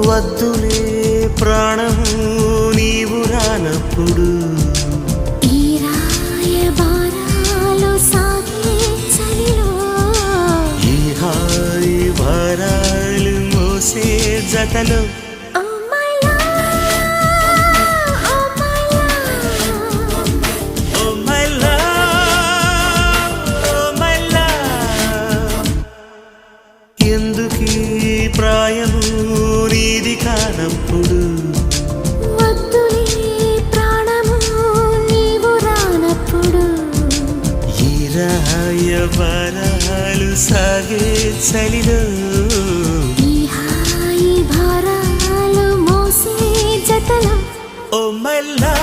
వద్దులే ప్రాణము నీవు రానప్పుడు ఈ రాయబారాలు సాగే చలిలో ఈ హాయి భారాలు మోసే జతలో ఎందుకీ ప్రాయము నీది కానప్పుడు వద్దులే ప్రాణము నీవు రానప్పుడు ఈ రాయబారాలు సాగే చలిలో ఈ హాయి భారాలు మోసే జతలో ఓ మై లవ్